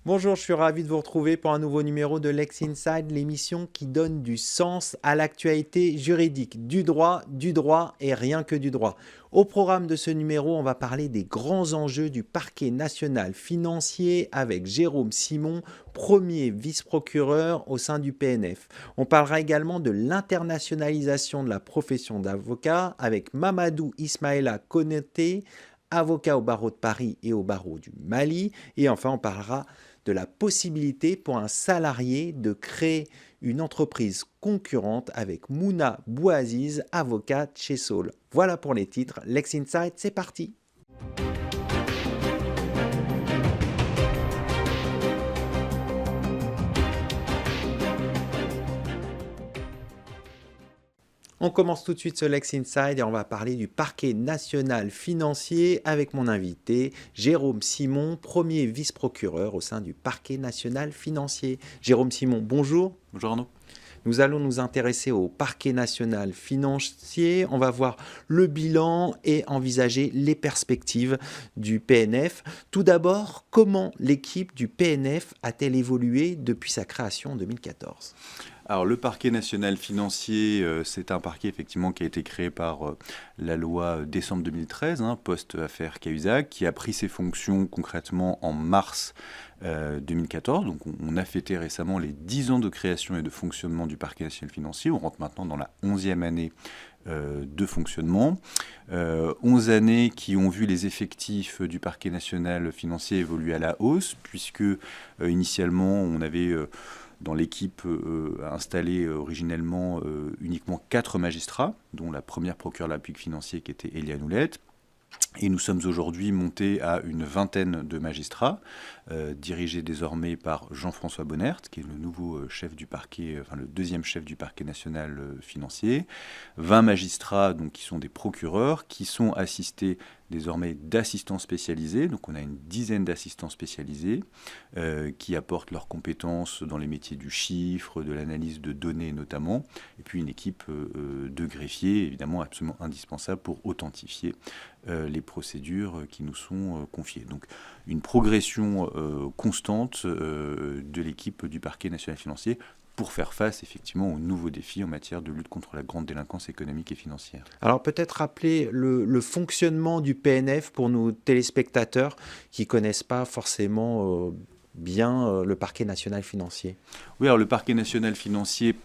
Bonjour, je suis ravi de vous retrouver pour un nouveau numéro de Lex Inside, l'émission qui donne du sens à l'actualité juridique, du droit et rien que du droit. Au programme de ce numéro, on va parler des grands enjeux du parquet national financier avec Jérôme Simon, premier vice-procureur au sein du PNF. On parlera également de l'internationalisation de la profession d'avocat avec Mamadou Ismaïla Konaté, avocat au barreau de Paris et au barreau du Mali. Et enfin, on parlera de la possibilité pour un salarié de créer une entreprise concurrente avec Mouna Bouaziz, avocate chez Saul. Voilà pour les titres. Lex Insight, c'est parti. On commence tout de suite ce Lex Inside et on va parler du parquet national financier avec mon invité Jérôme Simon, premier vice-procureur au sein du parquet national financier. Jérôme Simon, bonjour. Bonjour Arnaud. Nous allons nous intéresser au parquet national financier. On va voir le bilan et envisager les perspectives du PNF. Tout d'abord, comment l'équipe du PNF a-t-elle évolué depuis sa création en 2014 ? Alors le parquet national financier, c'est un parquet effectivement qui a été créé par la loi décembre 2013, post-affaire Cahuzac, qui a pris ses fonctions concrètement en mars 2014. Donc on a fêté récemment les 10 ans de création et de fonctionnement du parquet national financier. On rentre maintenant dans la 11e année de fonctionnement. 11 années qui ont vu les effectifs du parquet national financier évoluer à la hausse, puisque initialement on avait dans l'équipe installée originellement uniquement 4 magistrats, dont la première procureure de la République financière qui était Eliane Houlette. Et nous sommes aujourd'hui montés à une vingtaine de magistrats, dirigés désormais par Jean-François Bonnert, qui est le nouveau chef du parquet, enfin le deuxième chef du parquet national financier. 20 magistrats donc, qui sont des procureurs, qui sont assistés désormais d'assistants spécialisés. Donc on a une dizaine d'assistants spécialisés qui apportent leurs compétences dans les métiers du chiffre, de l'analyse de données notamment, et puis une équipe de greffiers, évidemment absolument indispensable pour authentifier les procédures qui nous sont confiées. Donc une progression constante de l'équipe du parquet national financier pour faire face effectivement aux nouveaux défis en matière de lutte contre la grande délinquance économique et financière. Alors peut-être rappeler le fonctionnement du PNF pour nos téléspectateurs qui ne connaissent pas forcément bien le parquet national financier. Oui, alors le parquet national financier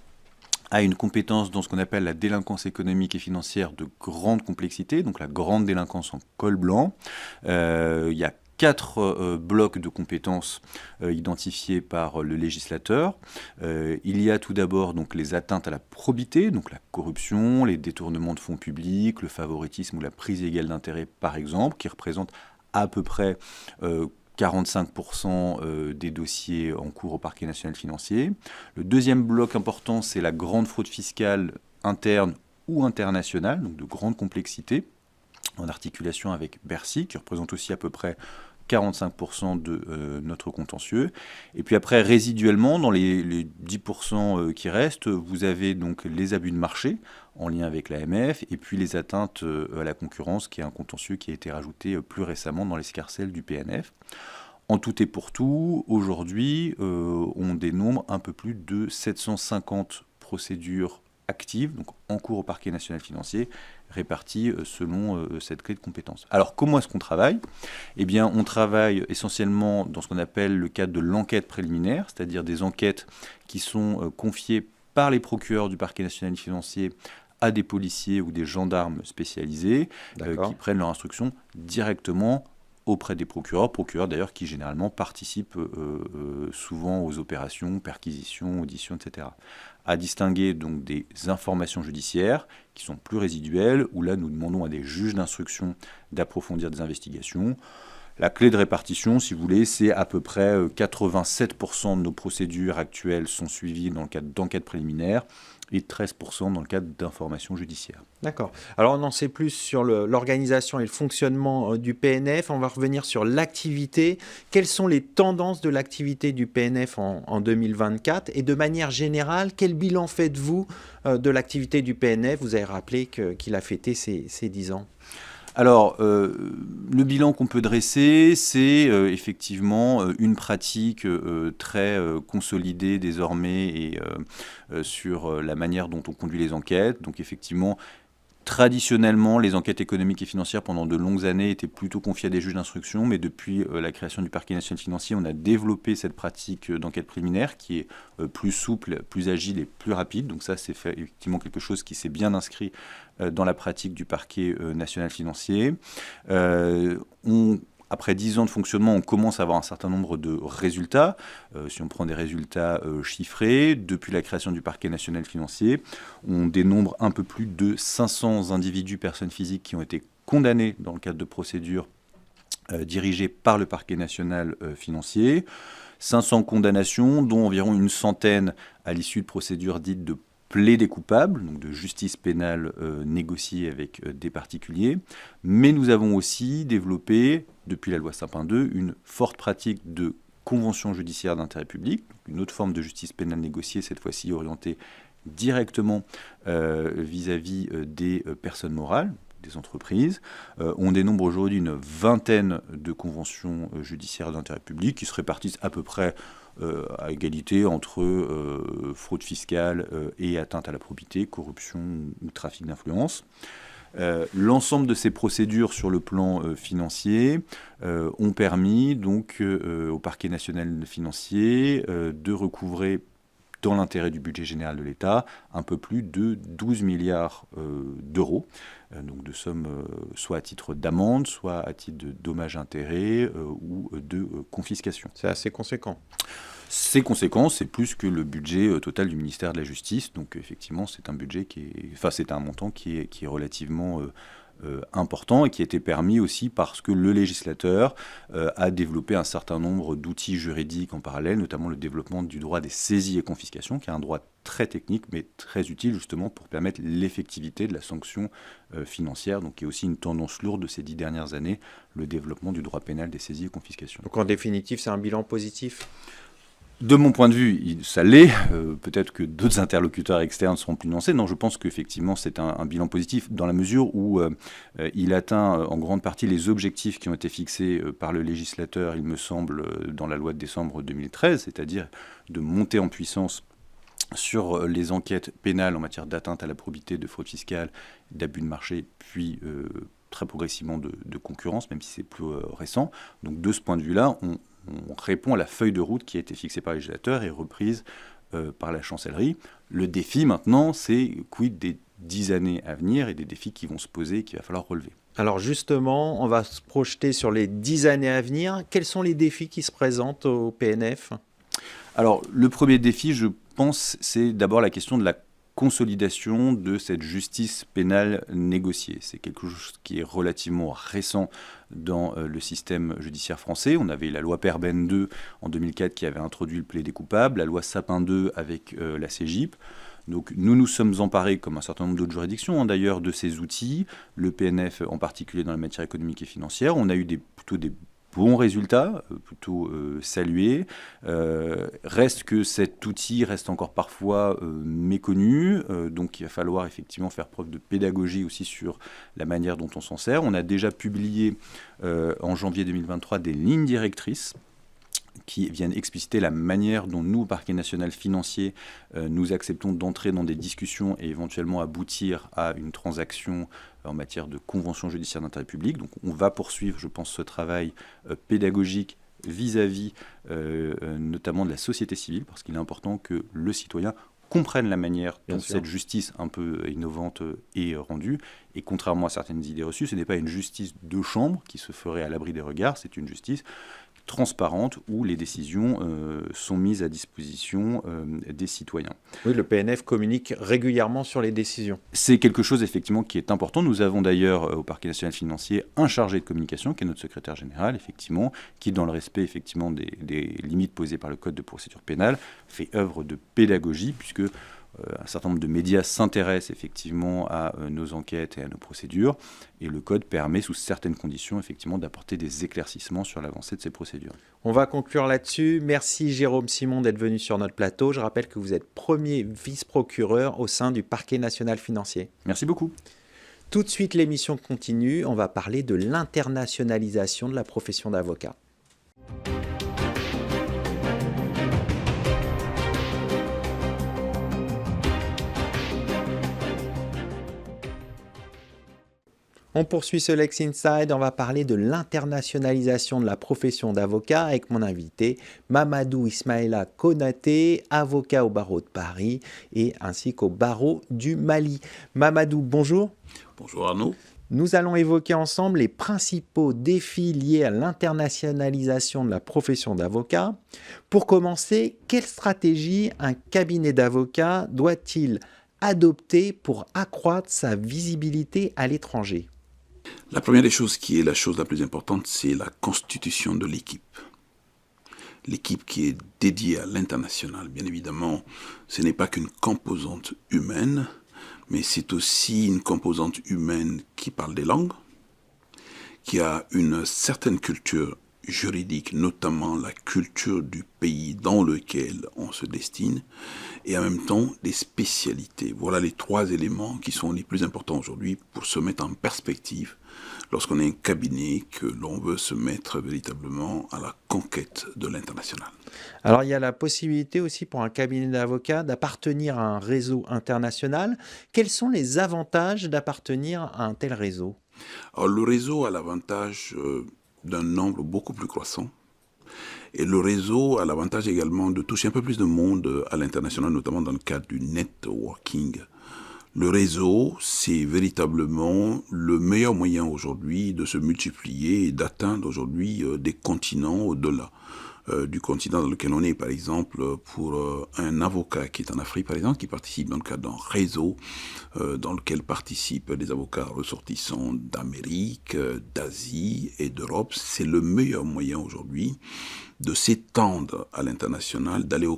a une compétence dans ce qu'on appelle la délinquance économique et financière de grande complexité, donc la grande délinquance en col blanc. Il y a 4 blocs de compétences identifiés par le législateur. Il y a tout d'abord donc, les atteintes à la probité, donc la corruption, les détournements de fonds publics, le favoritisme ou la prise égale d'intérêt par exemple, qui représentent à peu près 45% des dossiers en cours au parquet national financier. Le deuxième bloc important, c'est la grande fraude fiscale interne ou internationale, donc de grande complexité, en articulation avec Bercy, qui représente aussi à peu près 45% de notre contentieux. Et puis après, résiduellement, dans les 10% qui restent, vous avez donc les abus de marché en lien avec l'AMF, et puis les atteintes à la concurrence, qui est un contentieux qui a été rajouté plus récemment dans l'escarcelle du PNF. En tout et pour tout, aujourd'hui, on dénombre un peu plus de 750 procédures actives, donc en cours au parquet national financier, réparties selon cette clé de compétences. Alors, comment est-ce qu'on travaille ? Eh bien, on travaille essentiellement dans ce qu'on appelle le cadre de l'enquête préliminaire, c'est-à-dire des enquêtes qui sont confiées par les procureurs du parquet national financier à des policiers ou des gendarmes spécialisés qui prennent leur instruction directement auprès des procureurs d'ailleurs qui généralement participent souvent aux opérations, perquisitions, auditions, etc. À distinguer donc des informations judiciaires qui sont plus résiduelles, où là nous demandons à des juges d'instruction d'approfondir des investigations. La clé de répartition, si vous voulez, c'est à peu près 87% de nos procédures actuelles sont suivies dans le cadre d'enquêtes préliminaires et 13% dans le cadre d'informations judiciaires. D'accord. Alors on en sait plus sur l'organisation et le fonctionnement du PNF. On va revenir sur l'activité. Quelles sont les tendances de l'activité du PNF en 2024 ? Et de manière générale, quel bilan faites-vous de l'activité du PNF ? Vous avez rappelé qu'il a fêté ses 10 ans. Alors, le bilan qu'on peut dresser, c'est effectivement une pratique très consolidée désormais et sur la manière dont on conduit les enquêtes. Donc effectivement, traditionnellement, les enquêtes économiques et financières pendant de longues années étaient plutôt confiées à des juges d'instruction, mais depuis la création du parquet national financier, on a développé cette pratique d'enquête préliminaire qui est plus souple, plus agile et plus rapide. Donc ça, c'est effectivement quelque chose qui s'est bien inscrit dans la pratique du parquet national financier. Après 10 ans de fonctionnement, on commence à avoir un certain nombre de résultats. Si on prend des résultats chiffrés, depuis la création du parquet national financier, on dénombre un peu plus de 500 individus, personnes physiques, qui ont été condamnés dans le cadre de procédures dirigées par le parquet national financier. 500 condamnations, dont environ une centaine à l'issue de procédures dites de plaidés coupables, donc de justice pénale négociée avec des particuliers. Mais nous avons aussi développé, depuis la loi Sapin II, une forte pratique de convention judiciaire d'intérêt public, une autre forme de justice pénale négociée, cette fois-ci orientée directement vis-à-vis des personnes morales, des entreprises. On dénombre aujourd'hui une vingtaine de conventions judiciaires d'intérêt public qui se répartissent à peu près à égalité entre fraude fiscale et atteinte à la probité, corruption ou trafic d'influence. L'ensemble de ces procédures sur le plan financier ont permis donc au parquet national financier de recouvrer dans l'intérêt du budget général de l'État un peu plus de 12 milliards d'euros, donc de sommes soit à titre d'amende, soit à titre de dommages-intérêts ou de confiscation. C'est assez conséquent. C'est conséquent, c'est plus que le budget total du ministère de la Justice. Donc effectivement, c'est un budget c'est un montant qui est relativement important et qui a été permis aussi parce que le législateur a développé un certain nombre d'outils juridiques en parallèle, notamment le développement du droit des saisies et confiscations, qui est un droit très technique mais très utile justement pour permettre l'effectivité de la sanction financière, donc qui est aussi une tendance lourde de ces 10 dernières années, le développement du droit pénal des saisies et confiscations. Donc en définitive, c'est un bilan positif ? De mon point de vue, ça l'est. Peut-être que d'autres interlocuteurs externes seront plus nuancés. Non, je pense qu'effectivement, c'est un bilan positif dans la mesure où il atteint en grande partie les objectifs qui ont été fixés par le législateur, il me semble, dans la loi de décembre 2013, c'est-à-dire de monter en puissance sur les enquêtes pénales en matière d'atteinte à la probité, de fraude fiscale, d'abus de marché, puis très progressivement de concurrence, même si c'est plus récent. Donc de ce point de vue-là, on répond à la feuille de route qui a été fixée par le législateur et reprise par la chancellerie. Le défi maintenant, c'est quid des 10 années à venir et des défis qui vont se poser et qu'il va falloir relever. Alors justement, on va se projeter sur les 10 années à venir. Quels sont les défis qui se présentent au PNF ? Alors le premier défi, je pense, c'est d'abord la question de la consolidation de cette justice pénale négociée. C'est quelque chose qui est relativement récent dans le système judiciaire français. On avait la loi Perben 2 en 2004 qui avait introduit le plaidé coupable, la loi Sapin 2 avec la CJIP. Donc nous nous sommes emparés, comme un certain nombre d'autres juridictions d'ailleurs, de ces outils, le PNF en particulier dans la matière économique et financière. On a eu plutôt des bons résultats, plutôt salués. Reste que cet outil reste encore parfois méconnu, donc il va falloir effectivement faire preuve de pédagogie aussi sur la manière dont on s'en sert. On a déjà publié en janvier 2023 des lignes directrices qui viennent expliciter la manière dont nous, au Parquet national financier, nous acceptons d'entrer dans des discussions et éventuellement aboutir à une transaction en matière de convention judiciaire d'intérêt public. Donc on va poursuivre, je pense, ce travail pédagogique vis-à-vis notamment de la société civile, parce qu'il est important que le citoyen comprenne la manière dont cette justice un peu innovante est rendue. Et contrairement à certaines idées reçues, ce n'est pas une justice de chambre qui se ferait à l'abri des regards, c'est une justice transparente où les décisions sont mises à disposition des citoyens. Oui, le PNF communique régulièrement sur les décisions. C'est quelque chose effectivement qui est important. Nous avons d'ailleurs au Parquet national financier un chargé de communication qui est notre secrétaire général, effectivement, qui dans le respect effectivement des limites posées par le Code de procédure pénale fait œuvre de pédagogie puisque un certain nombre de médias s'intéressent effectivement à nos enquêtes et à nos procédures, et le Code permet, sous certaines conditions, effectivement, d'apporter des éclaircissements sur l'avancée de ces procédures. On va conclure là-dessus. Merci Jérôme Simon d'être venu sur notre plateau. Je rappelle que vous êtes premier vice-procureur au sein du Parquet national financier. Merci beaucoup. Tout de suite, l'émission continue. On va parler de l'internationalisation de la profession d'avocat. On poursuit ce Lex Inside, on va parler de l'internationalisation de la profession d'avocat avec mon invité Mamadou Ismaïla Konaté, avocat au barreau de Paris et ainsi qu'au barreau du Mali. Mamadou, bonjour. Bonjour Arnaud. Nous allons évoquer ensemble les principaux défis liés à l'internationalisation de la profession d'avocat. Pour commencer, quelle stratégie un cabinet d'avocats doit-il adopter pour accroître sa visibilité à l'étranger ? La première des choses qui est la chose la plus importante, c'est la constitution de l'équipe. L'équipe qui est dédiée à l'international, bien évidemment, ce n'est pas qu'une composante humaine, mais c'est aussi une composante humaine qui parle des langues, qui a une certaine culture juridique, notamment la culture du pays dans lequel on se destine, et en même temps des spécialités. Voilà les trois éléments qui sont les plus importants aujourd'hui pour se mettre en perspective lorsqu'on est un cabinet que l'on veut se mettre véritablement à la conquête de l'international. Alors, il y a la possibilité aussi pour un cabinet d'avocats d'appartenir à un réseau international. Quels sont les avantages d'appartenir à un tel réseau ? Alors, le réseau a l'avantage d'un nombre beaucoup plus croissant. Et le réseau a l'avantage également de toucher un peu plus de monde à l'international, notamment dans le cadre du networking. Le réseau, c'est véritablement le meilleur moyen aujourd'hui de se multiplier et d'atteindre aujourd'hui des continents au-delà du continent dans lequel on est. Par exemple, pour un avocat qui est en Afrique, par exemple, qui participe dans le cadre d'un réseau dans lequel participent des avocats ressortissants d'Amérique, d'Asie et d'Europe, c'est le meilleur moyen aujourd'hui de s'étendre à l'international, d'aller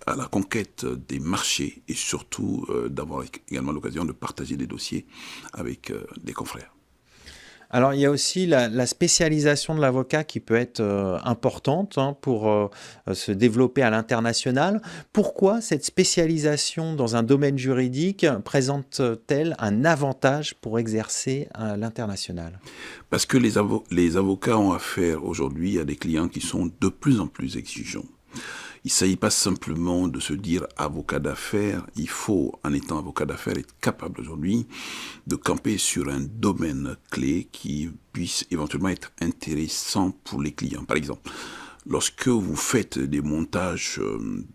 à la conquête des marchés et surtout d'avoir également l'occasion de partager des dossiers avec des confrères. Alors, il y a aussi la spécialisation de l'avocat qui peut être importante pour se développer à l'international. Pourquoi cette spécialisation dans un domaine juridique présente-t-elle un avantage pour exercer à l'international ? Parce que les avocats ont affaire aujourd'hui à des clients qui sont de plus en plus exigeants. Il ne s'agit pas simplement de se dire avocat d'affaires. Il faut, en étant avocat d'affaires, être capable aujourd'hui de camper sur un domaine clé qui puisse éventuellement être intéressant pour les clients. Par exemple, lorsque vous faites des montages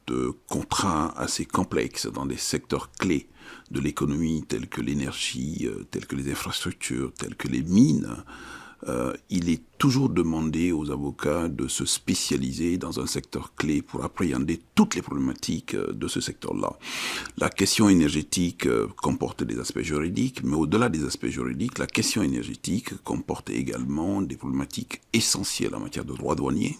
de contrats assez complexes dans des secteurs clés de l'économie, tels que l'énergie, tels que les infrastructures, tels que les mines, il est toujours demandé aux avocats de se spécialiser dans un secteur clé pour appréhender toutes les problématiques de ce secteur-là. La question énergétique comporte des aspects juridiques, mais au-delà des aspects juridiques, la question énergétique comporte également des problématiques essentielles en matière de droit douanier,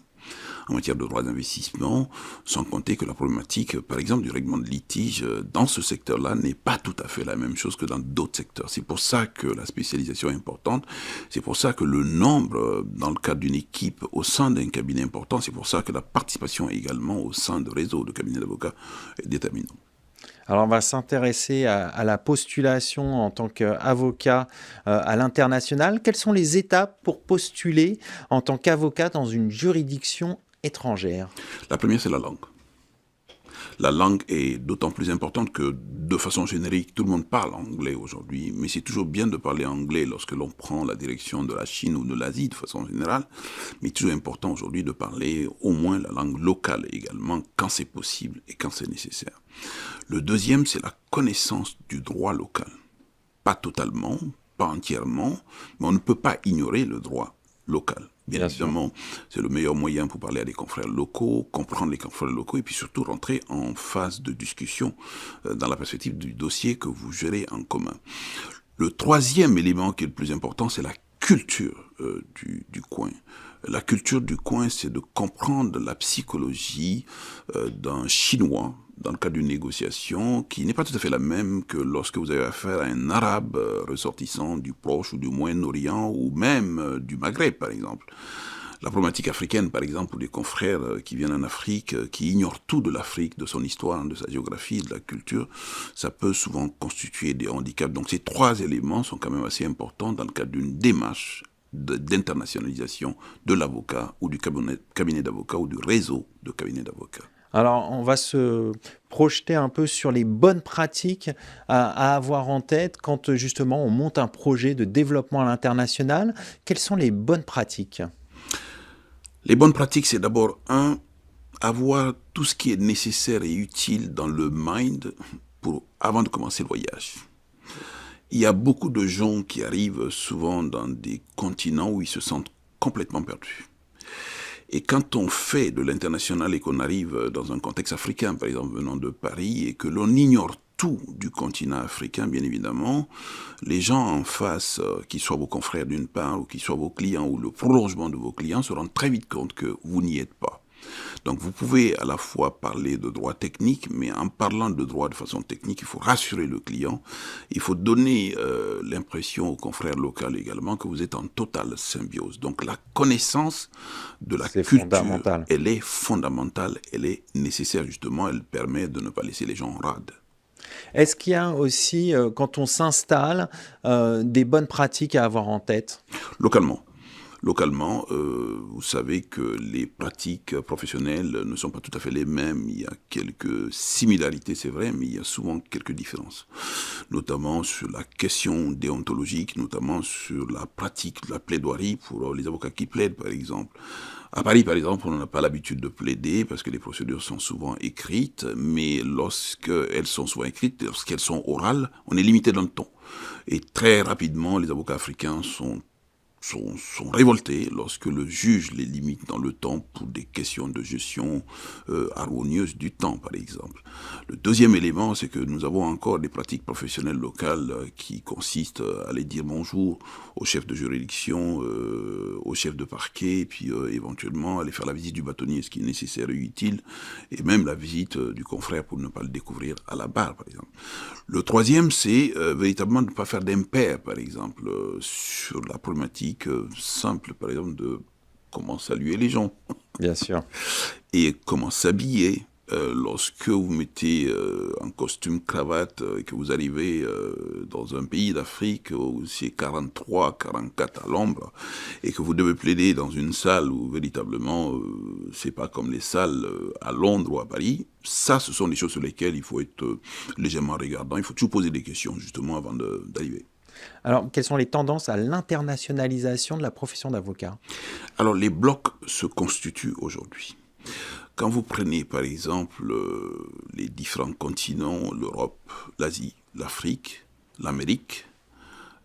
en matière de droit d'investissement, sans compter que la problématique, par exemple, du règlement de litige dans ce secteur-là n'est pas tout à fait la même chose que dans d'autres secteurs. C'est pour ça que la spécialisation est importante, c'est pour ça que le nombre dans le cadre d'une équipe au sein d'un cabinet important, c'est pour ça que la participation également au sein de réseaux de cabinets d'avocats est déterminante. Alors, on va s'intéresser à la postulation en tant qu'avocat à l'international. Quelles sont les étapes pour postuler en tant qu'avocat dans une juridiction étrangère ? La première, c'est la langue. La langue est d'autant plus importante que, de façon générique, tout le monde parle anglais aujourd'hui, mais c'est toujours bien de parler anglais lorsque l'on prend la direction de la Chine ou de l'Asie, de façon générale, mais toujours important aujourd'hui de parler au moins la langue locale également, quand c'est possible et quand c'est nécessaire. Le deuxième, c'est la connaissance du droit local. Pas totalement, pas entièrement, mais on ne peut pas ignorer le droit local. Bien évidemment, c'est le meilleur moyen pour parler à des confrères locaux, comprendre les confrères locaux et puis surtout rentrer en phase de discussion dans la perspective du dossier que vous gérez en commun. Le troisième élément qui est le plus important, c'est la culture du coin. La culture du coin, c'est de comprendre la psychologie d'un Chinois dans le cadre d'une négociation qui n'est pas tout à fait la même que lorsque vous avez affaire à un Arabe ressortissant du Proche ou du Moyen-Orient ou même du Maghreb, par exemple. La problématique africaine, par exemple, ou des confrères qui viennent en Afrique, qui ignorent tout de l'Afrique, de son histoire, de sa géographie, de la culture, ça peut souvent constituer des handicaps. Donc ces 3 éléments sont quand même assez importants dans le cadre d'une démarche d'internationalisation de l'avocat ou du cabinet d'avocat ou du réseau de cabinets d'avocats. Alors, on va se projeter un peu sur les bonnes pratiques à avoir en tête quand justement on monte un projet de développement à l'international. Quelles sont les bonnes pratiques ? Les bonnes pratiques, c'est d'abord, avoir tout ce qui est nécessaire et utile dans le mind avant de commencer le voyage. Il y a beaucoup de gens qui arrivent souvent dans des continents où ils se sentent complètement perdus. Et quand on fait de l'international et qu'on arrive dans un contexte africain, par exemple venant de Paris, et que l'on ignore tout du continent africain, bien évidemment, les gens en face, qu'ils soient vos confrères d'une part, ou qu'ils soient vos clients, ou le prolongement de vos clients, se rendent très vite compte que vous n'y êtes pas. Donc vous pouvez à la fois parler de droit technique, mais en parlant de droit de façon technique, il faut rassurer le client, il faut donner l'impression aux confrères locaux également que vous êtes en totale symbiose. Donc la connaissance de la culture, elle est fondamentale, elle est nécessaire justement, elle permet de ne pas laisser les gens en rade. Est-ce qu'il y a aussi, quand on s'installe, des bonnes pratiques à avoir en tête ? Localement, vous savez que les pratiques professionnelles ne sont pas tout à fait les mêmes. Il y a quelques similarités, c'est vrai, mais il y a souvent quelques différences. Notamment sur la question déontologique, notamment sur la pratique de la plaidoirie pour les avocats qui plaident, par exemple. À Paris, par exemple, on n'a pas l'habitude de plaider parce que les procédures sont souvent écrites, mais lorsqu'elles sont souvent écrites, lorsqu'elles sont orales, on est limité dans le temps. Et très rapidement, les avocats africains sont révoltés lorsque le juge les limite dans le temps pour des questions de gestion harmonieuse du temps, par exemple. Le deuxième élément, c'est que nous avons encore des pratiques professionnelles locales qui consistent à aller dire bonjour au chef de juridiction, au chef de parquet, et puis éventuellement aller faire la visite du bâtonnier, ce qui est nécessaire et utile, et même la visite du confrère pour ne pas le découvrir à la barre, par exemple. Le troisième, c'est véritablement de ne pas faire d'impair, par exemple, sur la problématique simple, par exemple, de comment saluer les gens. Bien sûr. Et comment s'habiller. Lorsque vous mettez un costume cravate et que vous arrivez dans un pays d'Afrique où c'est 43, 44 à l'ombre et que vous devez plaider dans une salle où véritablement c'est pas comme les salles à Londres ou à Paris, ça ce sont des choses sur lesquelles il faut être légèrement regardant, il faut toujours poser des questions justement avant d'arriver. Alors, quelles sont les tendances à l'internationalisation de la profession d'avocat ? Alors, les blocs se constituent aujourd'hui. Quand vous prenez, par exemple, les différents continents, l'Europe, l'Asie, l'Afrique, l'Amérique,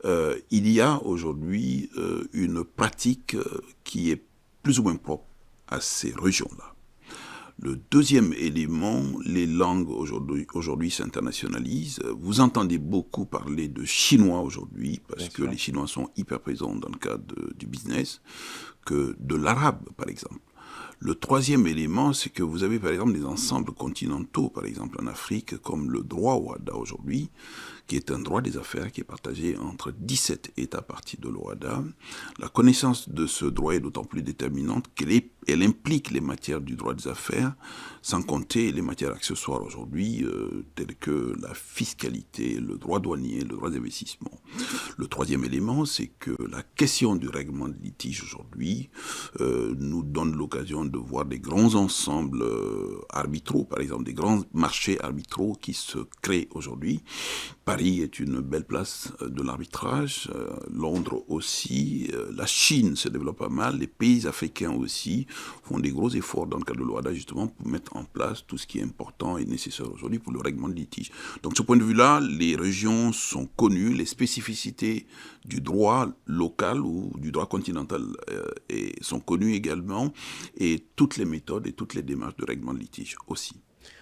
il y a aujourd'hui une pratique qui est plus ou moins propre à ces régions-là. Le deuxième élément, les langues aujourd'hui s'internationalisent. Vous entendez beaucoup parler de chinois aujourd'hui, parce que les Chinois sont hyper présents dans le cadre du business, que de l'arabe, par exemple. Le troisième élément, c'est que vous avez par exemple des ensembles continentaux, par exemple en Afrique, comme le droit OHADA aujourd'hui, qui est un droit des affaires qui est partagé entre 17 États parties de l'OHADA. La connaissance de ce droit est d'autant plus déterminante qu'elle implique les matières du droit des affaires, sans compter les matières accessoires aujourd'hui, telles que la fiscalité, le droit douanier, le droit d'investissement. Le troisième élément, c'est que la question du règlement de litige aujourd'hui nous donne l'occasion de voir des grands ensembles arbitraux, par exemple des grands marchés arbitraux qui se créent aujourd'hui. Paris est une belle place de l'arbitrage, Londres aussi, la Chine se développe pas mal, les pays africains aussi font des gros efforts dans le cadre de l'OHADA justement pour mettre en place tout ce qui est important et nécessaire aujourd'hui pour le règlement de litige. Donc de ce point de vue-là, les régions sont connues, les spécificités du droit local ou du droit continental sont connues également, et toutes les méthodes et toutes les démarches de règlement de litige aussi.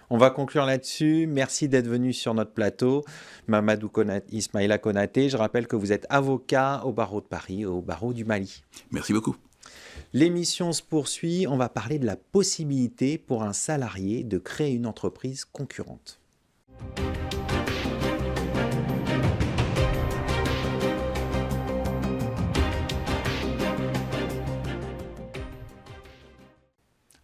On va conclure là-dessus. Merci d'être venu sur notre plateau. Mamadou Ismaïla Konaté, je rappelle que vous êtes avocat au barreau de Paris, au barreau du Mali. Merci beaucoup. L'émission se poursuit. On va parler de la possibilité pour un salarié de créer une entreprise concurrente.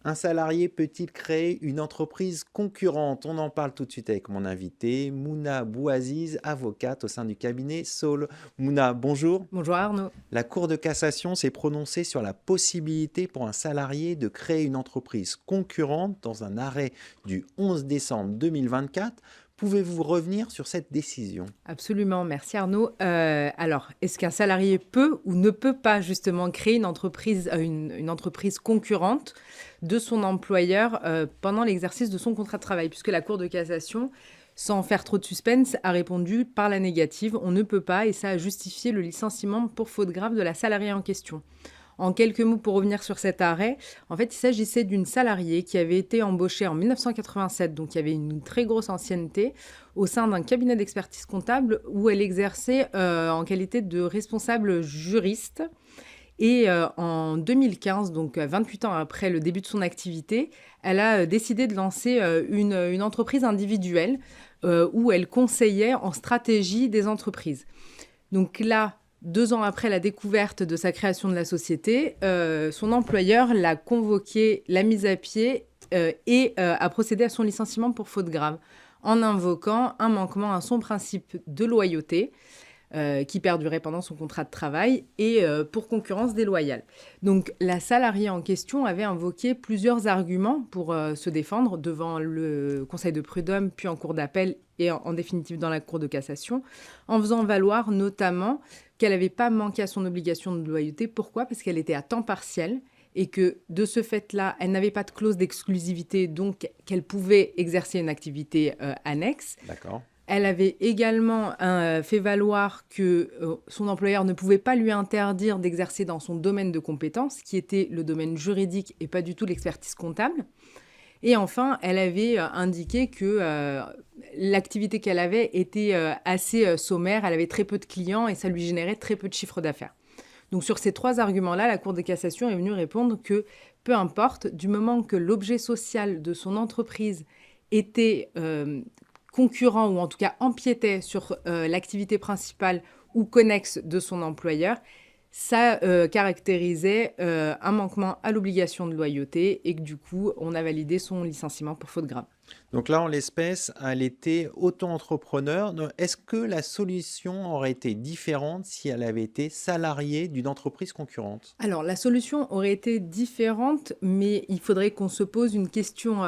Un salarié peut-il créer une entreprise concurrente? On en parle tout de suite avec mon invité, Mouna Bouaziz, avocate au sein du cabinet Saul. Mouna, bonjour. Bonjour Arnaud. La Cour de cassation s'est prononcée sur la possibilité pour un salarié de créer une entreprise concurrente dans un arrêt du 11 décembre 2024. Pouvez-vous revenir sur cette décision? Absolument, merci Arnaud. Alors, est-ce qu'un salarié peut ou ne peut pas justement créer une entreprise concurrente de son employeur pendant l'exercice de son contrat de travail? Puisque la Cour de cassation, sans faire trop de suspense, a répondu par la négative. On ne peut pas, et ça a justifié le licenciement pour faute grave de la salariée en question. En quelques mots, pour revenir sur cet arrêt, en fait, il s'agissait d'une salariée qui avait été embauchée en 1987, donc il y avait une très grosse ancienneté, au sein d'un cabinet d'expertise comptable où elle exerçait en qualité de responsable juriste. Et en 2015, donc 28 ans après le début de son activité, elle a décidé de lancer une entreprise individuelle où elle conseillait en stratégie des entreprises. Donc là, 2 ans après la découverte de sa création de la société, son employeur l'a convoquée, l'a mise à pied et a procédé à son licenciement pour faute grave, en invoquant un manquement à son principe de loyauté qui perdurait pendant son contrat de travail et pour concurrence déloyale. Donc la salariée en question avait invoqué plusieurs arguments pour se défendre devant le Conseil de prud'homme, puis en cour d'appel et en définitive dans la Cour de cassation, en faisant valoir notamment qu'elle n'avait pas manqué à son obligation de loyauté. Pourquoi ? Parce qu'elle était à temps partiel et que de ce fait-là, elle n'avait pas de clause d'exclusivité, donc qu'elle pouvait exercer une activité annexe. D'accord. Elle avait également fait valoir que son employeur ne pouvait pas lui interdire d'exercer dans son domaine de compétences, qui était le domaine juridique et pas du tout l'expertise comptable. Et enfin, elle avait indiqué que l'activité qu'elle avait était assez sommaire, elle avait très peu de clients et ça lui générait très peu de chiffre d'affaires. Donc sur ces 3 arguments-là, la Cour de cassation est venue répondre que peu importe, du moment que l'objet social de son entreprise était concurrent ou en tout cas empiétait sur l'activité principale ou connexe de son employeur, ça caractérisait un manquement à l'obligation de loyauté et que du coup, on a validé son licenciement pour faute grave. Donc là, en l'espèce, elle était auto-entrepreneur. Donc, est-ce que la solution aurait été différente si elle avait été salariée d'une entreprise concurrente? Alors, la solution aurait été différente, mais il faudrait qu'on se pose une question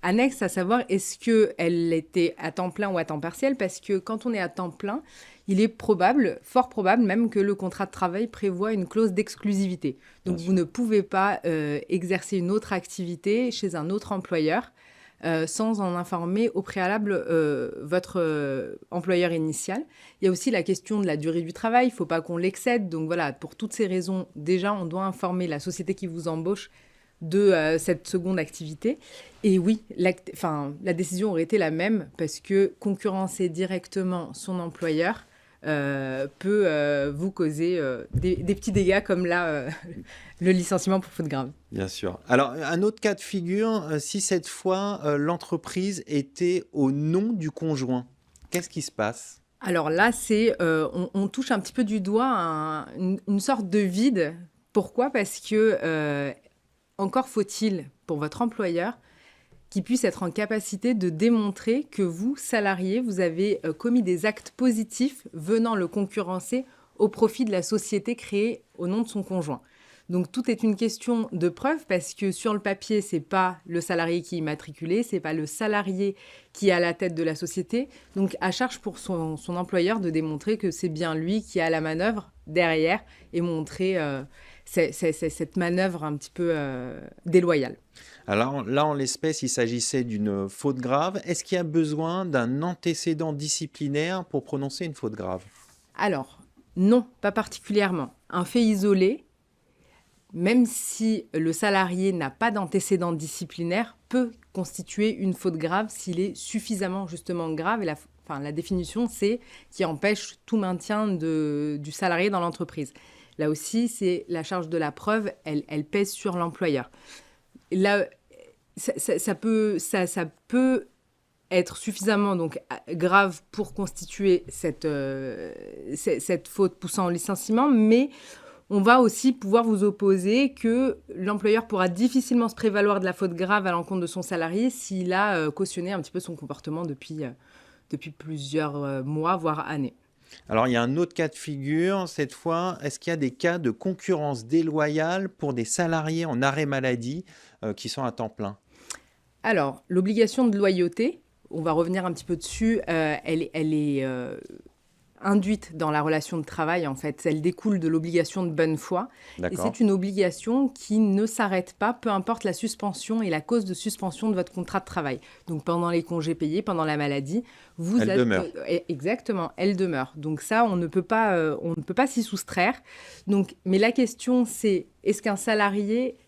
annexe, à savoir est-ce qu'elle était à temps plein ou à temps partiel? Parce que quand on est à temps plein, il est probable, fort probable même, que le contrat de travail prévoit une clause d'exclusivité. Donc, vous ne pouvez pas exercer une autre activité chez un autre employeur sans en informer au préalable votre employeur initial. Il y a aussi la question de la durée du travail, il ne faut pas qu'on l'excède. Donc voilà, pour toutes ces raisons, déjà, on doit informer la société qui vous embauche de cette seconde activité. Et oui, la décision aurait été la même parce que concurrencer directement son employeur peut vous causer des petits dégâts comme là, le licenciement pour faute grave. Bien sûr. Alors, un autre cas de figure, si cette fois, l'entreprise était au nom du conjoint, qu'est-ce qui se passe? Alors là, on touche un petit peu du doigt une sorte de vide. Pourquoi ? Parce que encore faut-il, pour votre employeur, qu'il puisse être en capacité de démontrer que vous, salarié, vous avez commis des actes positifs venant le concurrencer au profit de la société créée au nom de son conjoint. Donc, tout est une question de preuve parce que sur le papier, ce n'est pas le salarié qui est immatriculé, ce n'est pas le salarié qui est à la tête de la société. Donc, à charge pour son employeur de démontrer que c'est bien lui qui a la manœuvre derrière et montrer cette manœuvre un petit peu déloyale. Alors là, en l'espèce, il s'agissait d'une faute grave. Est-ce qu'il y a besoin d'un antécédent disciplinaire pour prononcer une faute grave? Alors, non, pas particulièrement. Un fait isolé, même si le salarié n'a pas d'antécédent disciplinaire, peut constituer une faute grave s'il est suffisamment justement grave. Et la définition, c'est qui empêche tout maintien du salarié dans l'entreprise. Là aussi, c'est la charge de la preuve, elle pèse sur l'employeur. Là, ça peut être suffisamment donc grave pour constituer cette faute poussant au licenciement, mais On va aussi pouvoir vous opposer que l'employeur pourra difficilement se prévaloir de la faute grave à l'encontre de son salarié s'il a cautionné un petit peu son comportement depuis plusieurs mois, voire années. Alors, il y a un autre cas de figure, cette fois, est-ce qu'il y a des cas de concurrence déloyale pour des salariés en arrêt maladie qui sont à temps plein? Alors, l'obligation de loyauté, on va revenir un petit peu dessus, elle est induite dans la relation de travail, en fait. Elle découle de l'obligation de bonne foi. Et D'accord. c'est une obligation qui ne s'arrête pas, peu importe la suspension et la cause de suspension de votre contrat de travail. Donc, pendant les congés payés, pendant la maladie, vous Elle êtes... demeure. Exactement, elle demeure. Donc ça, on ne peut pas s'y soustraire. Donc, mais la question, c'est est-ce qu'un salarié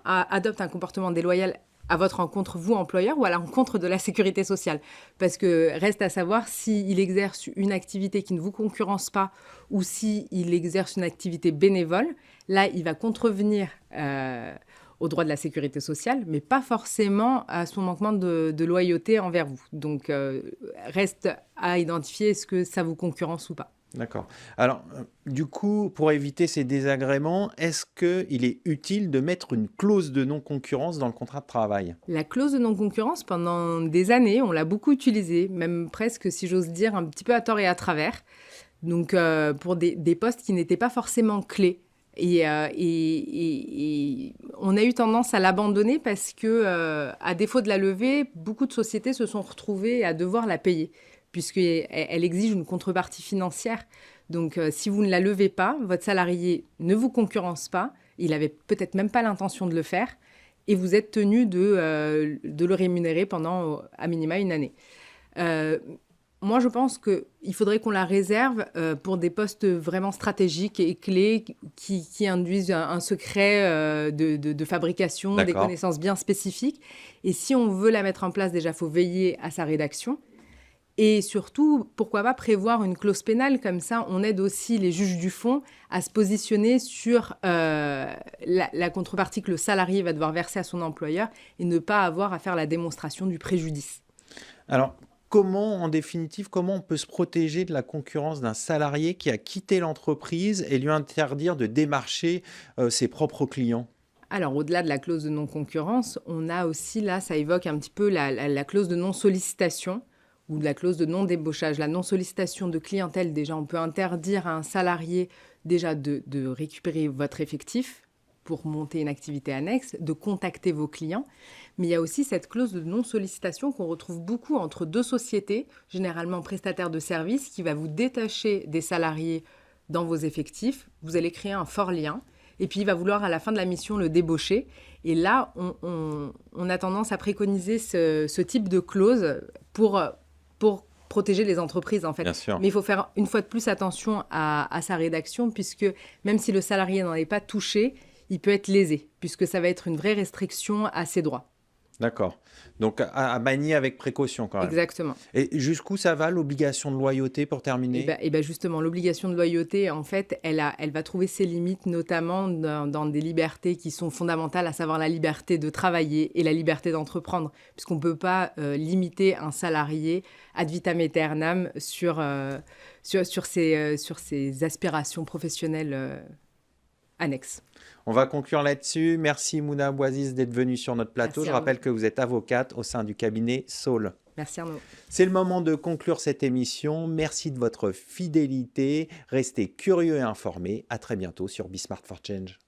adopte un comportement déloyal à votre encontre, vous, employeur, ou à l'encontre de la sécurité sociale? Parce que reste à savoir s'il exerce une activité qui ne vous concurrence pas ou s'il exerce une activité bénévole. Là, il va contrevenir au droit de la sécurité sociale, mais pas forcément à son manquement de loyauté envers vous. Donc, reste à identifier est-ce que ça vous concurrence ou pas. D'accord. Alors, du coup, pour éviter ces désagréments, est-ce qu'il est utile de mettre une clause de non-concurrence dans le contrat de travail? La clause de non-concurrence, pendant des années, on l'a beaucoup utilisée, même presque, si j'ose dire, un petit peu à tort et à travers. Donc, pour des postes qui n'étaient pas forcément clés. Et on a eu tendance à l'abandonner parce que, à défaut de la lever, beaucoup de sociétés se sont retrouvées à devoir la payer, puisqu'elle exige une contrepartie financière. Donc, si vous ne la levez pas, votre salarié ne vous concurrence pas, il n'avait peut-être même pas l'intention de le faire, et vous êtes tenu de le rémunérer pendant, à minima, une année. Moi, je pense qu'il faudrait qu'on la réserve pour des postes vraiment stratégiques et clés qui induisent un secret de fabrication, des D'accord. connaissances bien spécifiques. Et si on veut la mettre en place, déjà, il faut veiller à sa rédaction. Et surtout, pourquoi pas prévoir une clause pénale, comme ça on aide aussi les juges du fond à se positionner sur la contrepartie que le salarié va devoir verser à son employeur et ne pas avoir à faire la démonstration du préjudice. Alors, en définitive, comment on peut se protéger de la concurrence d'un salarié qui a quitté l'entreprise et lui interdire de démarcher ses propres clients? Alors, au-delà de la clause de non-concurrence, on a aussi, là, ça évoque un petit peu la clause de non-sollicitation ou de la clause de non-débauchage. La non-sollicitation de clientèle, déjà, on peut interdire à un salarié déjà de récupérer votre effectif pour monter une activité annexe, de contacter vos clients. Mais il y a aussi cette clause de non-sollicitation qu'on retrouve beaucoup entre deux sociétés, généralement prestataires de services, qui va vous détacher des salariés dans vos effectifs. Vous allez créer un fort lien. Et puis, il va vouloir, à la fin de la mission, le débaucher. Et là, on a tendance à préconiser ce type de clause pour protéger les entreprises, en fait. Bien sûr. Mais il faut faire, une fois de plus, attention à sa rédaction, puisque même si le salarié n'en est pas touché, il peut être lésé, puisque ça va être une vraie restriction à ses droits. D'accord. Donc, à manier avec précaution quand même. Exactement. Et jusqu'où ça va, l'obligation de loyauté, pour terminer? Et ben justement, l'obligation de loyauté, en fait, elle va trouver ses limites, notamment dans des libertés qui sont fondamentales, à savoir la liberté de travailler et la liberté d'entreprendre, puisqu'on ne peut pas limiter un salarié ad vitam aeternam sur ses aspirations professionnelles annexes. On va conclure là-dessus. Merci Mouna Bouaziz d'être venue sur notre plateau. Merci Je à rappelle que vous êtes avocate au sein du cabinet Saul. Merci Arnaud. C'est le moment de conclure cette émission. Merci de votre fidélité. Restez curieux et informés. À très bientôt sur Be Smart for Change.